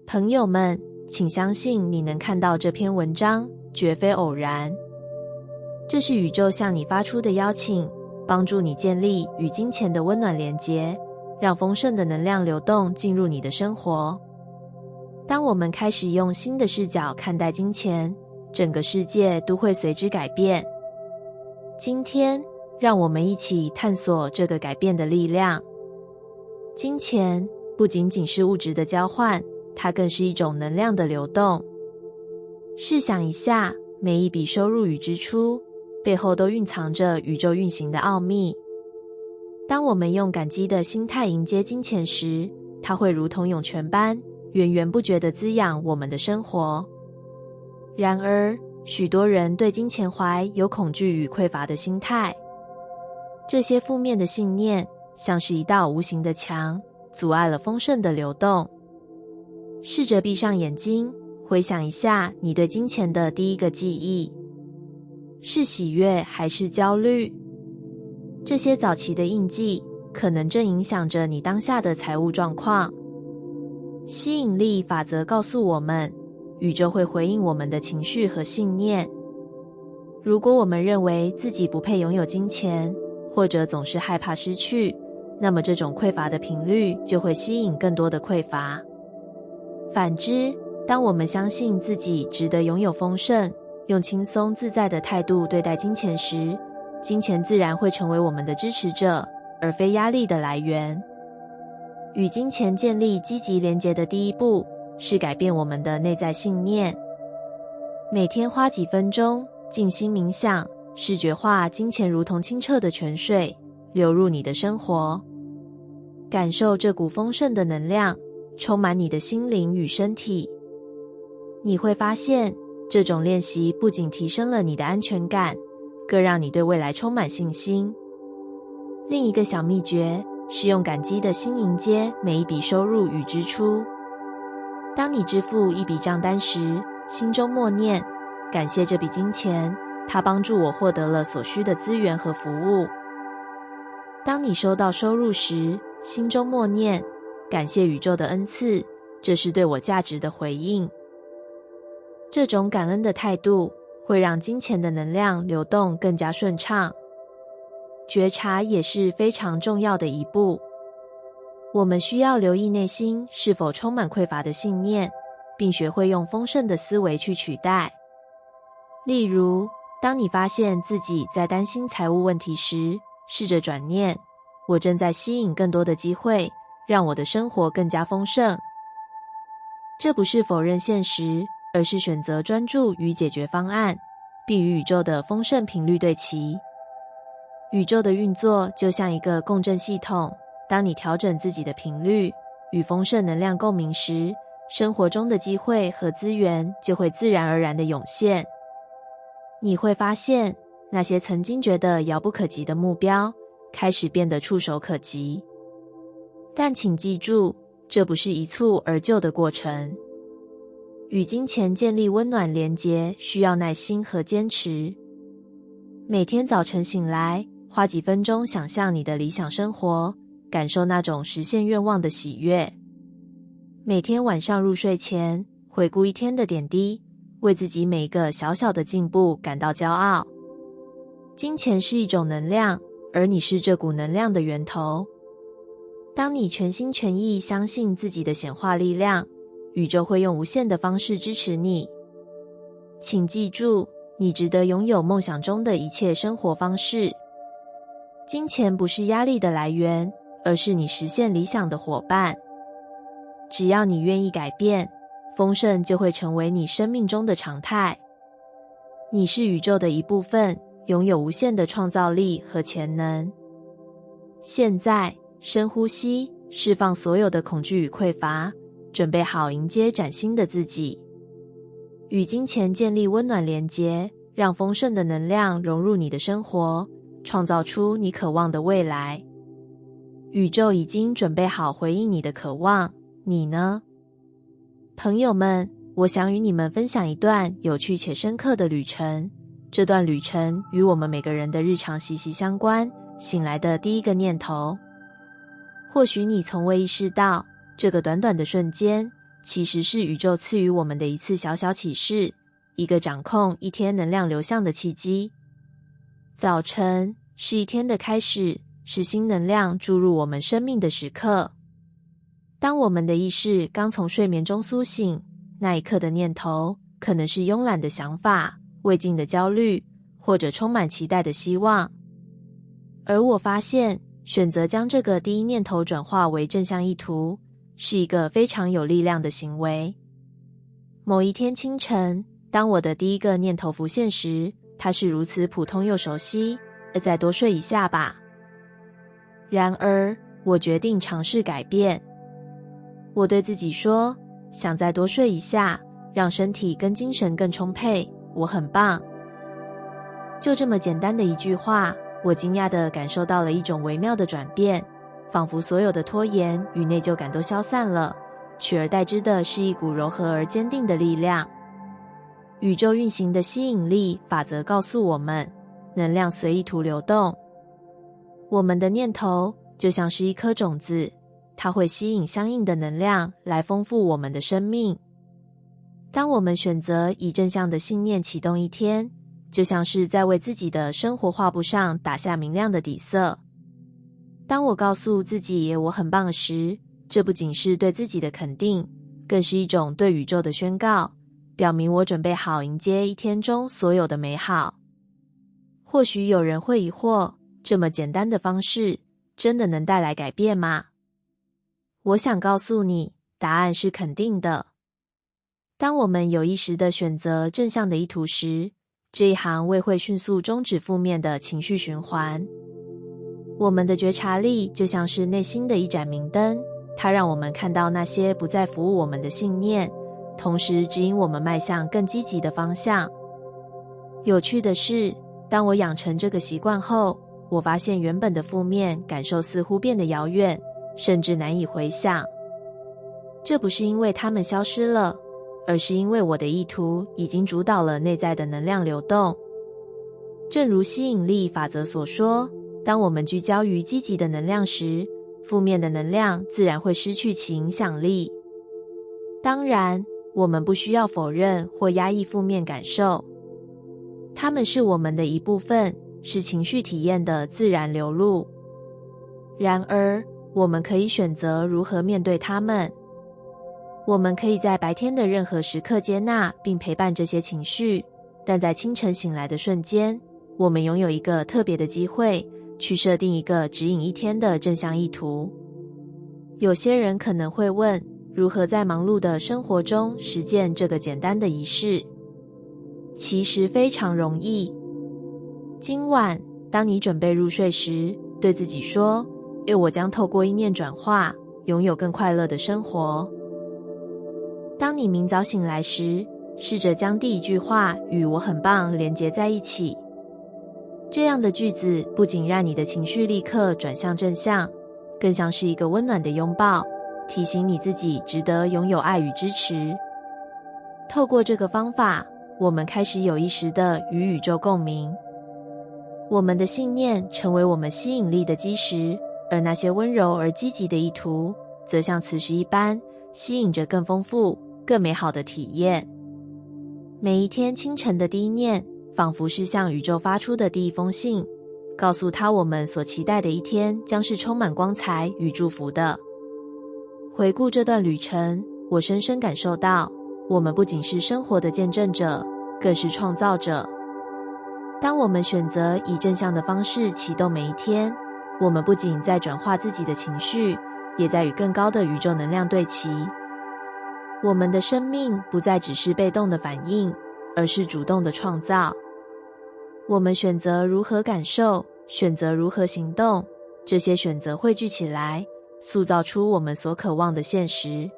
朋友们，请相信你能看到这篇文章绝非偶然。这是宇宙向你发出的邀请，帮助你建立与金钱的温暖连结，让丰盛的能量流动进入你的生活。当我们开始用新的视角看待金钱，整个世界都会随之改变。今天，让我们一起探索这个改变的力量。金钱不仅仅是物质的交换，它更是一种能量的流动。试想一下，每一笔收入与支出背后都蕴藏着宇宙运行的奥秘。当我们用感激的心态迎接金钱时，它会如同涌泉般源源不绝地滋养我们的生活。然而，许多人对金钱怀有恐惧与匮乏的心态。这些负面的信念像是一道无形的墙，阻碍了丰盛的流动。试着闭上眼睛，回想一下你对金钱的第一个记忆，是喜悦还是焦虑？这些早期的印记可能正影响着你当下的财务状况。吸引力法则告诉我们，宇宙会回应我们的情绪和信念。如果我们认为自己不配拥有金钱，或者总是害怕失去，那么这种匮乏的频率就会吸引更多的匮乏。反之，当我们相信自己值得拥有丰盛，用轻松自在的态度对待金钱时，金钱自然会成为我们的支持者，而非压力的来源。与金钱建立积极连结的第一步是改变我们的内在信念。每天花几分钟静心冥想，视觉化金钱如同清澈的泉水流入你的生活，感受这股丰盛的能量充满你的心灵与身体。你会发现，这种练习不仅提升了你的安全感，更让你对未来充满信心。另一个小秘诀是用感激的心迎接每一笔收入与支出。当你支付一笔账单时，心中默念，感谢这笔金钱，它帮助我获得了所需的资源和服务。当你收到收入时，心中默念，感谢宇宙的恩赐，这是对我价值的回应。这种感恩的态度会让金钱的能量流动更加顺畅。觉察也是非常重要的一步。我们需要留意内心是否充满匮乏的信念，并学会用丰盛的思维去取代。例如，当你发现自己在担心财务问题时，试着转念，我正在吸引更多的机会，让我的生活更加丰盛。这不是否认现实，而是选择专注于解决方案，并与宇宙的丰盛频率对齐。宇宙的运作就像一个共振系统，当你调整自己的频率，与丰盛能量共鸣时，生活中的机会和资源就会自然而然地涌现。你会发现，那些曾经觉得遥不可及的目标，开始变得触手可及。但请记住，这不是一蹴而就的过程。与金钱建立温暖连结，需要耐心和坚持。每天早晨醒来，花几分钟想象你的理想生活，感受那种实现愿望的喜悦。每天晚上入睡前，回顾一天的点滴，为自己每一个小小的进步感到骄傲。金钱是一种能量，而你是这股能量的源头。当你全心全意相信自己的显化力量，宇宙会用无限的方式支持你。请记住，你值得拥有梦想中的一切生活方式。金钱不是压力的来源，而是你实现理想的伙伴。只要你愿意改变，丰盛就会成为你生命中的常态。你是宇宙的一部分，拥有无限的创造力和潜能。现在，深呼吸，释放所有的恐惧与匮乏，准备好迎接崭新的自己。与金钱建立温暖连结，让丰盛的能量融入你的生活，创造出你渴望的未来。宇宙已经准备好回应你的渴望，你呢？朋友们，我想与你们分享一段有趣且深刻的旅程。这段旅程与我们每个人的日常息息相关，醒来的第一个念头。或许你从未意识到，这个短短的瞬间，其实是宇宙赐予我们的一次小小启示，一个掌控一天能量流向的契机。早晨是一天的开始，是新能量注入我们生命的时刻。当我们的意识刚从睡眠中苏醒，那一刻的念头可能是慵懒的想法、未尽的焦虑，或者充满期待的希望。而我发现，选择将这个第一念头转化为正向意图，是一个非常有力量的行为。某一天清晨，当我的第一个念头浮现时，它是如此普通又熟悉，再多睡一下吧。然而，我决定尝试改变。我对自己说，想再多睡一下，让身体跟精神更充沛，我很棒。就这么简单的一句话，我惊讶地感受到了一种微妙的转变，仿佛所有的拖延与内疚感都消散了，取而代之的是一股柔和而坚定的力量。宇宙运行的吸引力法则告诉我们，能量随意图流动。我们的念头就像是一颗种子，它会吸引相应的能量来丰富我们的生命。当我们选择以正向的信念启动一天，就像是在为自己的生活画布上打下明亮的底色。当我告诉自己我很棒时，这不仅是对自己的肯定，更是一种对宇宙的宣告，表明我准备好迎接一天中所有的美好。或许有人会疑惑，这么简单的方式真的能带来改变吗？我想告诉你，答案是肯定的。当我们有意识地选择正向的意图时，这一行为会迅速终止负面的情绪循环。我们的觉察力就像是内心的一盏明灯，它让我们看到那些不再服务我们的信念，同时指引我们迈向更积极的方向。有趣的是，当我养成这个习惯后，我发现原本的负面感受似乎变得遥远，甚至难以回想。这不是因为它们消失了，而是因为我的意图已经主导了内在的能量流动。正如吸引力法则所说，当我们聚焦于积极的能量时，负面的能量自然会失去其影响力。当然，我们不需要否认或压抑负面感受，它们是我们的一部分，是情绪体验的自然流露。然而，我们可以选择如何面对它们。我们可以在白天的任何时刻接纳并陪伴这些情绪，但在清晨醒来的瞬间，我们拥有一个特别的机会，去设定一个指引一天的正向意图。有些人可能会问，如何在忙碌的生活中实践这个简单的仪式？其实非常容易。今晚，当你准备入睡时，对自己说，我将透过意念转化，拥有更快乐的生活。当你明早醒来时，试着将第一句话与我很棒连结在一起。这样的句子不仅让你的情绪立刻转向正向，更像是一个温暖的拥抱，提醒你自己值得拥有爱与支持。透过这个方法，我们开始有意识地与宇宙共鸣。我们的信念成为我们吸引力的基石，而那些温柔而积极的意图，则像磁石一般，吸引着更丰富、更美好的体验。每一天清晨的第一念，仿佛是向宇宙发出的第一封信，告诉他我们所期待的一天将是充满光彩与祝福的。回顾这段旅程，我深深感受到，我们不仅是生活的见证者，更是创造者。当我们选择以正向的方式启动每一天，我们不仅在转化自己的情绪，也在与更高的宇宙能量对齐。我们的生命不再只是被动的反应，而是主动的创造。我们选择如何感受，选择如何行动，这些选择汇聚起来，塑造出我们所渴望的现实。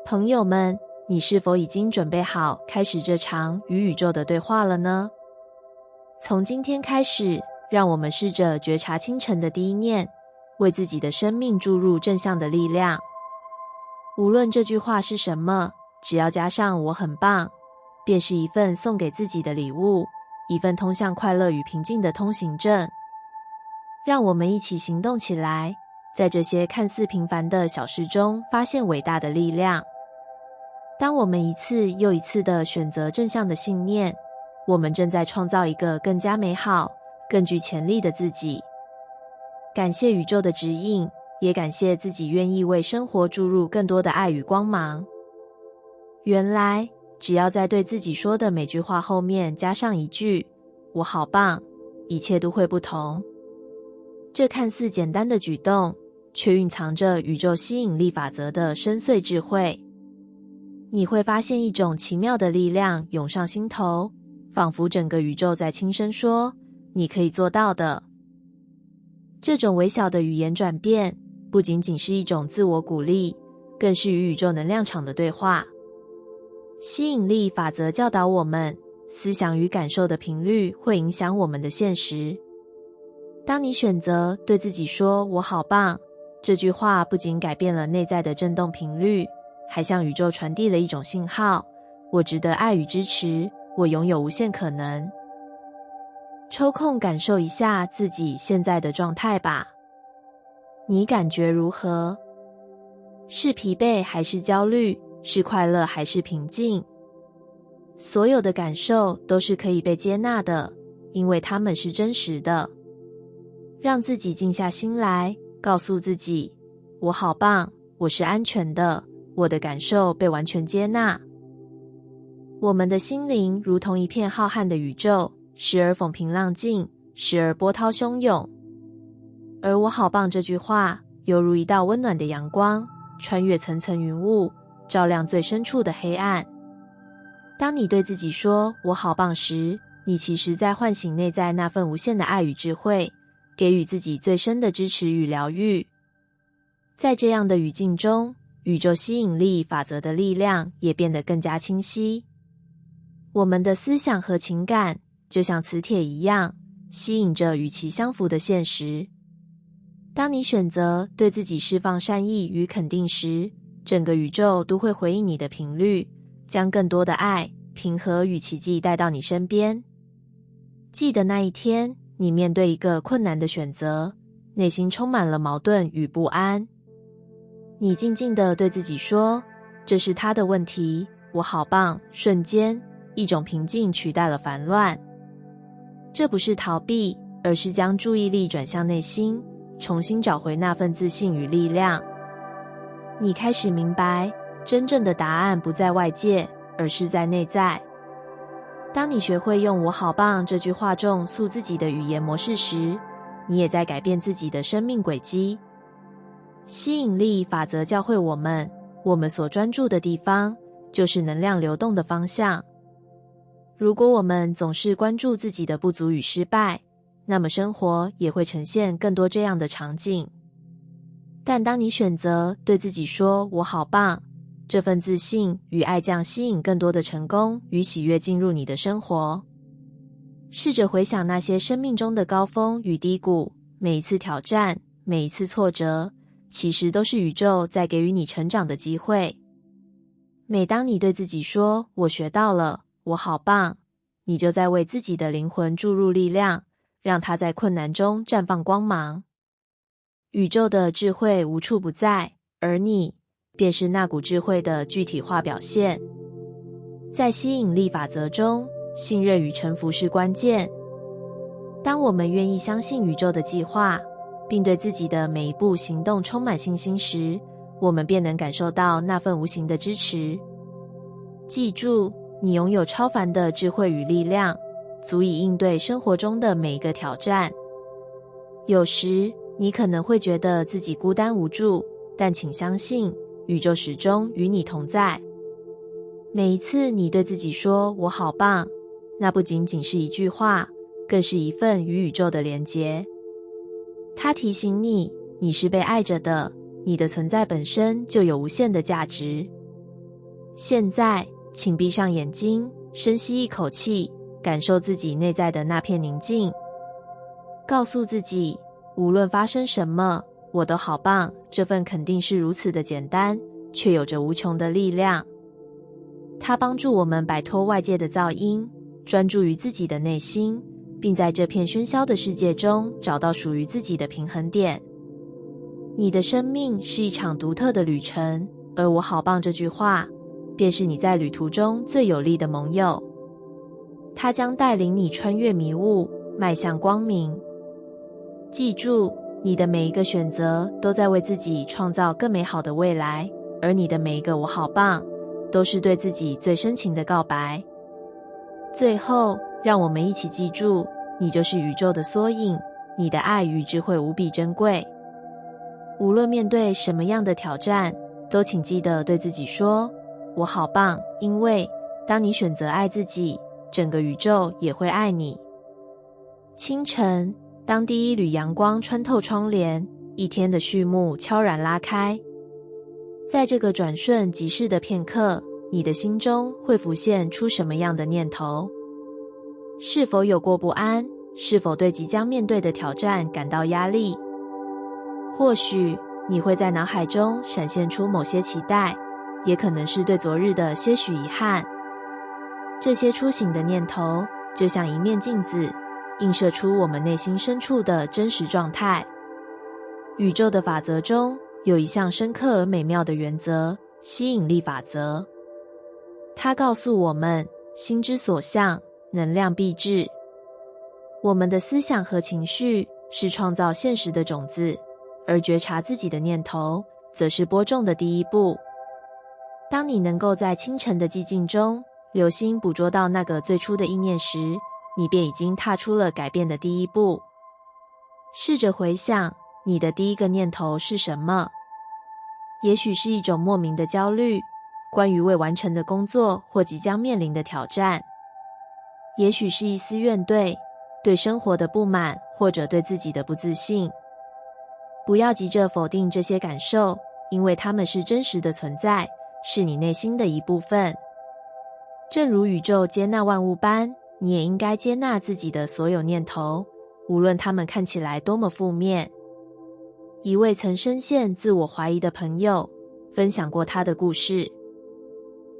朋友们，你是否已经准备好开始这场与宇宙的对话了呢？从今天开始，让我们试着觉察清晨的第一念，为自己的生命注入正向的力量。无论这句话是什么，只要加上我很棒，便是一份送给自己的礼物，一份通向快乐与平静的通行证。让我们一起行动起来，在这些看似平凡的小事中发现伟大的力量。当我们一次又一次地选择正向的信念，我们正在创造一个更加美好、更具潜力的自己。感谢宇宙的指引，也感谢自己愿意为生活注入更多的爱与光芒。原来，只要在对自己说的每句话后面加上一句“我好棒”，一切都会不同。这看似简单的举动，却蕴藏着宇宙吸引力法则的深邃智慧。你会发现一种奇妙的力量涌上心头，仿佛整个宇宙在轻声说：“你可以做到的。”这种微小的语言转变，不仅仅是一种自我鼓励，更是与宇宙能量场的对话。吸引力法则教导我们，思想与感受的频率会影响我们的现实。当你选择对自己说“我好棒”，这句话不仅改变了内在的振动频率，还向宇宙传递了一种信号：我值得爱与支持，我拥有无限可能。抽空感受一下自己现在的状态吧。你感觉如何？是疲惫还是焦虑？是快乐还是平静？所有的感受都是可以被接纳的，因为它们是真实的。让自己静下心来，告诉自己：我好棒，我是安全的，我的感受被完全接纳。我们的心灵如同一片浩瀚的宇宙，时而风平浪静，时而波涛汹涌。而我好棒这句话，犹如一道温暖的阳光，穿越层层云雾，照亮最深处的黑暗。当你对自己说“我好棒”时，你其实在唤醒内在那份无限的爱与智慧，给予自己最深的支持与疗愈。在这样的语境中，宇宙吸引力法则的力量也变得更加清晰。我们的思想和情感就像磁铁一样，吸引着与其相符的现实。当你选择对自己释放善意与肯定时，整个宇宙都会回应你的频率，将更多的爱、平和与奇迹带到你身边。记得那一天，你面对一个困难的选择，内心充满了矛盾与不安。你静静地对自己说：“这是他的问题，我好棒。”瞬间，一种平静取代了烦乱。这不是逃避，而是将注意力转向内心，重新找回那份自信与力量。你开始明白，真正的答案不在外界，而是在内在。当你学会用“我好棒”这句话中塑自己的语言模式时，你也在改变自己的生命轨迹。吸引力法则教会我们，我们所专注的地方，就是能量流动的方向。如果我们总是关注自己的不足与失败，那么生活也会呈现更多这样的场景。但当你选择对自己说“我好棒”，这份自信与爱将吸引更多的成功与喜悦进入你的生活。试着回想那些生命中的高峰与低谷，每一次挑战，每一次挫折，其实都是宇宙在给予你成长的机会。每当你对自己说“我学到了，我好棒”，你就在为自己的灵魂注入力量，让它在困难中绽放光芒。宇宙的智慧无处不在，而你便是那股智慧的具体化表现。在吸引力法则中，信任与臣服是关键。当我们愿意相信宇宙的计划，并对自己的每一步行动充满信心时，我们便能感受到那份无形的支持。记住，你拥有超凡的智慧与力量，足以应对生活中的每一个挑战。有时，你可能会觉得自己孤单无助，但请相信，宇宙始终与你同在。每一次你对自己说“我好棒”，那不仅仅是一句话，更是一份与宇宙的连结。它提醒你，你是被爱着的，你的存在本身就有无限的价值。现在，请闭上眼睛，深吸一口气，感受自己内在的那片宁静。告诉自己，无论发生什么，我都好棒，这份肯定是如此的简单，却有着无穷的力量。它帮助我们摆脱外界的噪音，专注于自己的内心，并在这片喧嚣的世界中找到属于自己的平衡点。你的生命是一场独特的旅程，而我好棒这句话便是你在旅途中最有力的盟友。它将带领你穿越迷雾，迈向光明。记住，你的每一个选择都在为自己创造更美好的未来，而你的每一个我好棒，都是对自己最深情的告白。最后，让我们一起记住，你就是宇宙的缩影，你的爱与智慧无比珍贵。无论面对什么样的挑战，都请记得对自己说，我好棒，因为当你选择爱自己，整个宇宙也会爱你。清晨，当第一缕阳光穿透窗帘，一天的序幕悄然拉开。在这个转瞬即逝的片刻，你的心中会浮现出什么样的念头？是否有过不安？是否对即将面对的挑战感到压力？或许你会在脑海中闪现出某些期待，也可能是对昨日的些许遗憾。这些初醒的念头，就像一面镜子，映射出我们内心深处的真实状态。宇宙的法则中，有一项深刻而美妙的原则——吸引力法则。它告诉我们，心之所向，能量必至。我们的思想和情绪是创造现实的种子，而觉察自己的念头，则是播种的第一步。当你能够在清晨的寂静中，留心捕捉到那个最初的意念时，你便已经踏出了改变的第一步。试着回想，你的第一个念头是什么？也许是一种莫名的焦虑，关于未完成的工作或即将面临的挑战。也许是一丝怨怼，对生活的不满，或者对自己的不自信。不要急着否定这些感受，因为它们是真实的存在，是你内心的一部分。正如宇宙接纳万物般，你也应该接纳自己的所有念头，无论它们看起来多么负面。一位曾深陷自我怀疑的朋友分享过他的故事。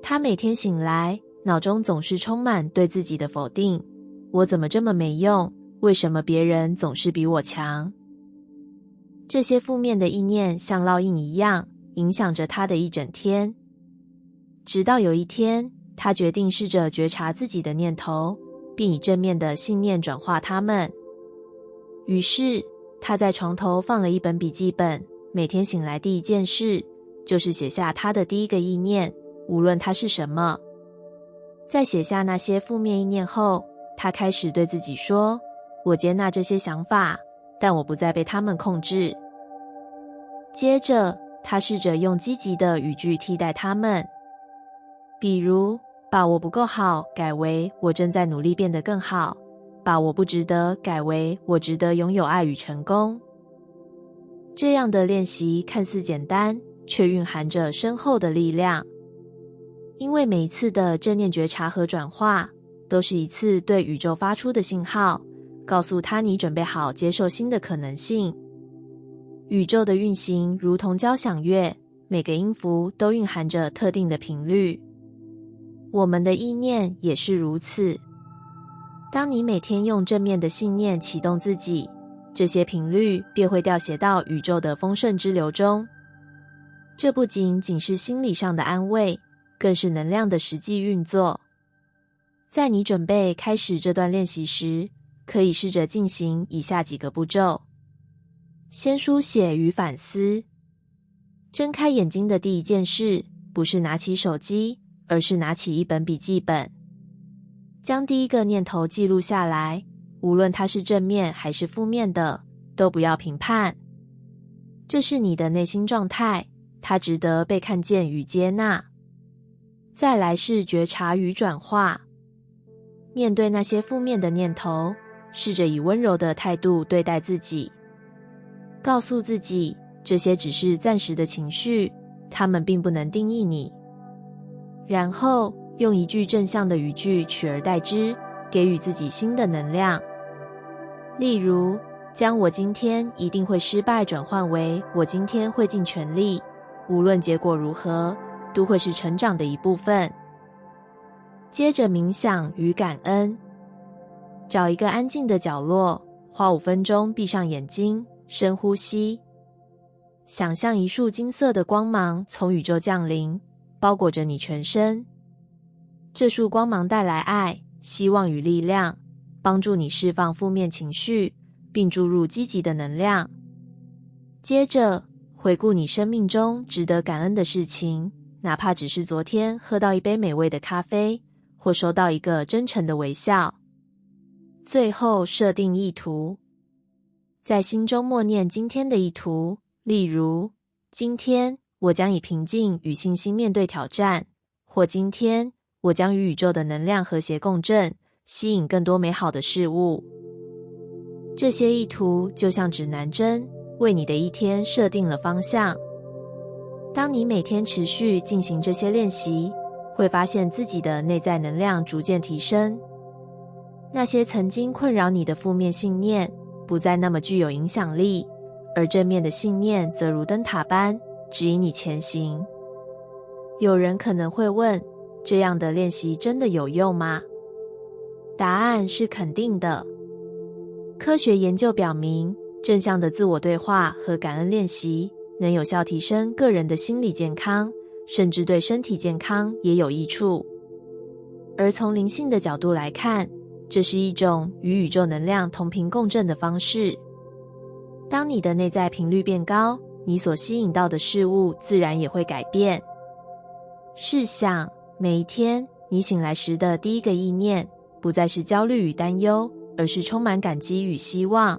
他每天醒来，脑中总是充满对自己的否定。我怎么这么没用？为什么别人总是比我强？这些负面的意念像烙印一样，影响着他的一整天。直到有一天，他决定试着觉察自己的念头，并以正面的信念转化它们。于是，他在床头放了一本笔记本，每天醒来第一件事，就是写下他的第一个意念，无论它是什么。在写下那些负面意念后，他开始对自己说，我接纳这些想法，但我不再被他们控制。接着，他试着用积极的语句替代他们，比如把我不够好改为我正在努力变得更好，把我不值得改为我值得拥有爱与成功。这样的练习看似简单，却蕴含着深厚的力量。因为每一次的正念觉察和转化，都是一次对宇宙发出的信号，告诉他你准备好接受新的可能性。宇宙的运行如同交响乐，每个音符都蕴含着特定的频率。我们的意念也是如此。当你每天用正面的信念启动自己，这些频率便会调谐到宇宙的丰盛之流中。这不仅仅是心理上的安慰，更是能量的实际运作。在你准备开始这段练习时，可以试着进行以下几个步骤。先书写与反思。睁开眼睛的第一件事，不是拿起手机，而是拿起一本笔记本。将第一个念头记录下来，无论它是正面还是负面的，都不要评判。这是你的内心状态，它值得被看见与接纳。再来是觉察与转化。面对那些负面的念头，试着以温柔的态度对待自己，告诉自己这些只是暂时的情绪，它们并不能定义你。然后用一句正向的语句取而代之，给予自己新的能量。例如，将我今天一定会失败转换为我今天会尽全力，无论结果如何，都会是成长的一部分。接着冥想与感恩。找一个安静的角落，花5分钟闭上眼睛，深呼吸。想象一束金色的光芒从宇宙降临，包裹着你全身。这束光芒带来爱、希望与力量，帮助你释放负面情绪，并注入积极的能量。接着，回顾你生命中值得感恩的事情，哪怕只是昨天喝到一杯美味的咖啡，或收到一个真诚的微笑。最后，设定意图，在心中默念今天的意图，例如，今天我将以平静与信心面对挑战，或今天我将与宇宙的能量和谐共振，吸引更多美好的事物。这些意图就像指南针，为你的一天设定了方向。当你每天持续进行这些练习，会发现自己的内在能量逐渐提升。那些曾经困扰你的负面信念不再那么具有影响力，而正面的信念则如灯塔般指引你前行。有人可能会问，这样的练习真的有用吗？答案是肯定的。科学研究表明，正向的自我对话和感恩练习能有效提升个人的心理健康，甚至对身体健康也有益处。而从灵性的角度来看，这是一种与宇宙能量同频共振的方式。当你的内在频率变高，你所吸引到的事物自然也会改变。试想，每一天你醒来时的第一个意念，不再是焦虑与担忧，而是充满感激与希望。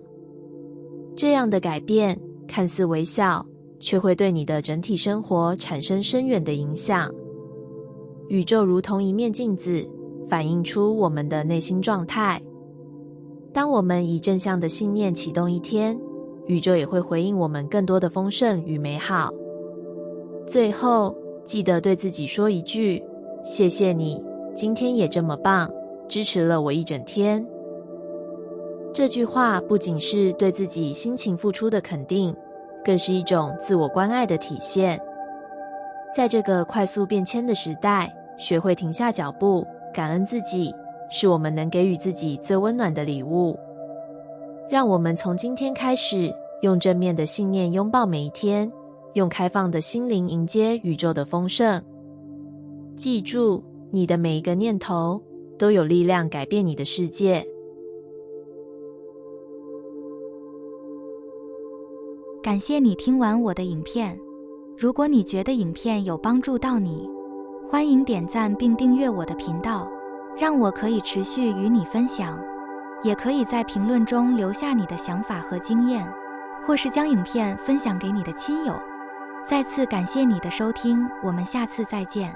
这样的改变看似微小，却会对你的整体生活产生深远的影响。宇宙如同一面镜子，反映出我们的内心状态。当我们以正向的信念启动一天，宇宙也会回应我们更多的丰盛与美好。最后，记得对自己说一句：谢谢你，今天也这么棒，支持了我一整天。这句话不仅是对自己辛勤付出的肯定，更是一种自我关爱的体现。在这个快速变迁的时代，学会停下脚步，感恩自己，是我们能给予自己最温暖的礼物。让我们从今天开始，用正面的信念拥抱每一天，用开放的心灵迎接宇宙的丰盛。记住，你的每一个念头都有力量改变你的世界。感谢你听完我的影片。如果你觉得影片有帮助到你，欢迎点赞并订阅我的频道，让我可以持续与你分享。也可以在评论中留下你的想法和经验，或是将影片分享给你的亲友。再次感谢你的收听，我们下次再见。